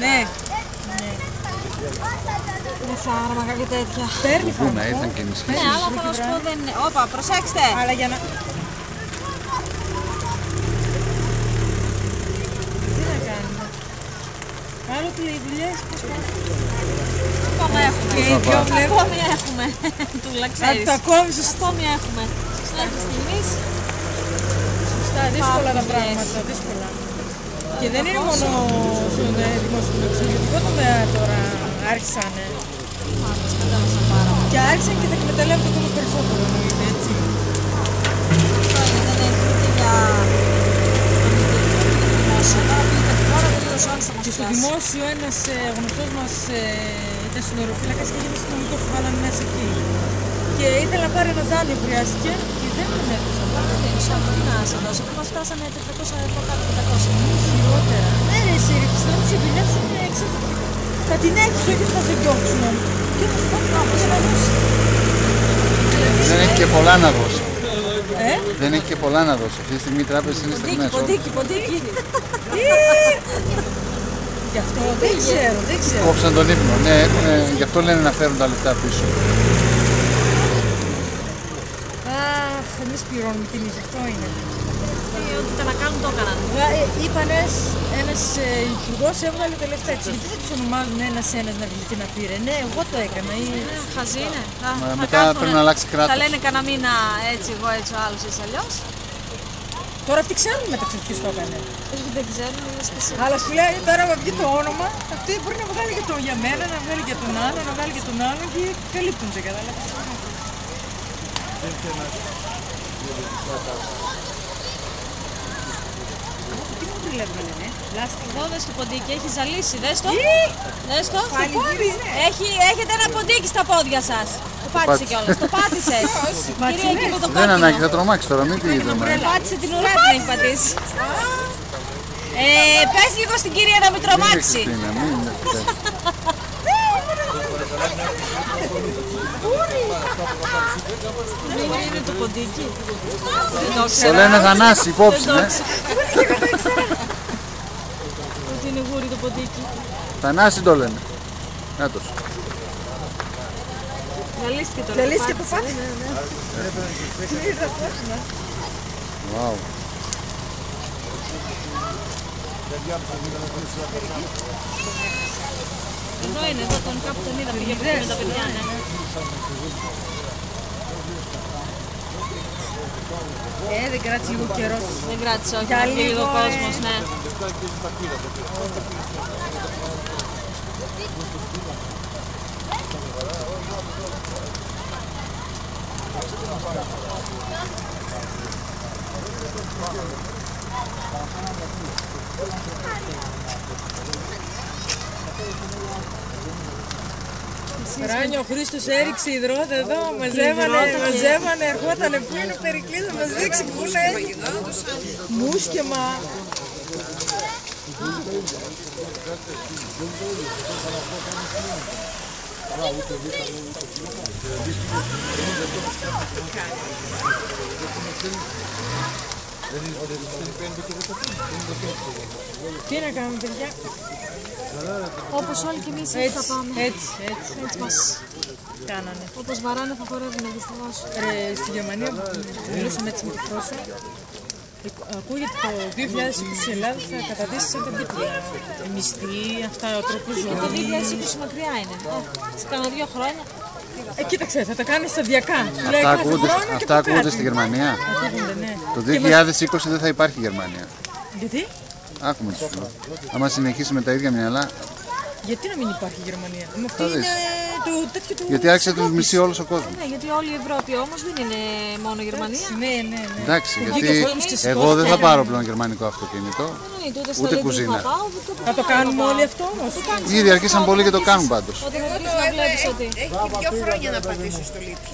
Ναι. Είναι φάρμακα και τέτοια. Παίρνει Πού να φάρμακο. ήρθαν και ενισχύσεις. Ναι, αλλά θα σου πω δεν είναι. Όπα, προσέξτε. Αλλά για να... Τι να κάνουμε. Άλλο τι λέει δουλειές, πώς πάνε. Ακόμα έχουμε. Και οι δυο βλέπω. Ακόμη έχουμε. Τούλα, Αν ξέρεις. το ακόμη σωστά. Ακόμη έχουμε. Μέχρι στιγμής. Σωστά, δύσκολα τα πράγματα, δύσκολα. Και δεν είναι μόνο στον δημόσιο εξωτερικό τομέα τώρα άρχισαν. Μάτας κατέβασαν πάρα πολύ. Και άρχισαν και θα εκμεταλλεύονται ακόμα περισσότερο, εννοείται, έτσι. Αυτό είναι, δεν είναι ούτε για το δημόσιο. Τώρα πήγε τη χώρα, δεν πλήρωσε όλους θα μας Και στο πιάσει. δημόσιο ένας γνωστός μας ήταν συνοροφύλακας και έγινε αστυνομικό που βάλανε μέσα εκεί. Και ήθελε να πάρει ένα δάνειο, χρειάστηκε και δεν τον έδωσαν. Δεν ξέρω τι να σε δώσω, αφού μας φτάσανε 400 ευρώ κάτω από 500. Χειρότερα. Ναι, ρε, εσύ, ρε, πιστεύω ότι η δουλειά σου είναι εξαιρετική. Θα την έχεις, όχι θα σε διώξουν. Και θα σου πάρουν κάπως να δώσει. Δεν έχει και πολλά να δώσει. Ε? Δεν έχει και πολλά να δώσει. Αυτή τη στιγμή οι τράπεζες είναι στεγνές. Ποντίκι, ποντίκι. Γι' αυτό δεν ξέρω, δεν ξέρω. Κόψαν τον ύπνο. Ναι, γι' αυτό λένε να φέρουν τα λεφτά πίσω. Αχ, εμείς πληρώνουμε τιμή, αυτό είναι. Ό,τι ήταν να κάνουν το έκαναν. Είπαν ένας υπουργός έβγαλε τα λεφτά έτσι. Γιατί δεν τους ονομάζουν ένας-ένας να βγει και να πήρε. Ναι, εγώ το έκανα. Χαζί είναι. Μα μετά πρέπει να αλλάξει κράτος. Θα λένε κανένα μήνα έτσι, εγώ έτσι, ο άλλος έτσι αλλιώς. Τώρα αυτοί ξέρουν μεταξύ ποιος το έκανε. Δεν ξέρουν, είναι και εσύ. Αλλά σου λέει τώρα να βγει το όνομα, αυτή μπορεί να βγάλει και το για μένα, να βγάλει και τον άλλο, να βγάλει και τον άλλο και καλύπτονται, κατάλαβες. Τι μου τριλεύουμε, ναι, λάστιχο. Εδώ δες το ποντίκι, έχει ζαλίσει, δες το. Ή, Δες το. πάλι γύρισε. Έχετε ένα ποντίκι στα πόδια σας. Το πάτησε κιόλας, το πάτησες. Κυρία εκεί με το Δεν ανάγκη, κόκκινο. θα τρομάξει τώρα, μην πήγε τρομάξει. Πάτησε την ουρά την έχει πατήσει. Πες λίγο στην κυρία να μην τρομάξει. Πούρι είναι το ποντίκι. Δεν το Το ξέρω. λένε Θανάση, υπόψη, ναι. Ότι είναι γούρι το ποντίκι. Θανάση το λένε. Νάτος. Ζαλίστηκε το Ζαλίστηκε το πάτησε. Wow. Εδώ είναι, εδώ τον κάπου τον είδα, πήγε από εκεί με τα παιδιά, ναι. Δεν κράτησε λίγο καιρό. Δεν κράτησε, όχι, Για πήγε λίγο λίγο, κόσμος, ναι. Ράνιο, ο Χρήστος έριξε υδρότα εδώ, μαζεύανε, ερχότανε που είναι ο Περικλής να μας δείξει πού να έχει. Μουσκεμα. Τι να κάνουμε, παιδιά. Όπως όλοι και εμείς έτσι θα πάμε. Έτσι μας κάνανε. όπως βαράνε θα χορεύουμε δυστυχώς. Στη Γερμανία που μιλούσαμε έτσι με τη Φρόσο, ακούγεται το 2020 η Ελλάδα θα καταδείξει σαν τα δίπλα. Μισθή, αυτά, ο τρόπος ζωής. Το 2020 μακριά είναι. Σε κάνα 2 χρόνια. Κοίταξε, θα τα κάνει σταδιακά. Αυτά ακούγονται στη Γερμανία. Ακούγονται, ναι. Το 2020 δεν θα υπάρχει Γερμανία. Γιατί? Άκουμε τους φίλους. Άμα συνεχίσει με τα ίδια μυαλά. Γιατί να μην υπάρχει Γερμανία. Με αυτή είναι το τέτοιο του. Γιατί άρχισε να τους μισεί όλος ο κόσμος. Ναι, γιατί όλη η Ευρώπη όμως δεν είναι μόνο η Γερμανία. Ναι. Εντάξει, Βγήκε ο γιατί κόσμος και εγώ δεν θα σηκώθηκε. πάρω πλέον γερμανικό αυτοκίνητο. Εννοείται, ούτε Ούτε στο κουζίνα. θα πάω, ούτε Θα το κάνουμε όλοι αυτό όμως. Ήδη αρχίσαν πολύ και το κάνουν πάντως. Όταν θα αρχίσεις να βλέπεις ότι... Έχει 2 χρόνια να πατήσω στο λίπη.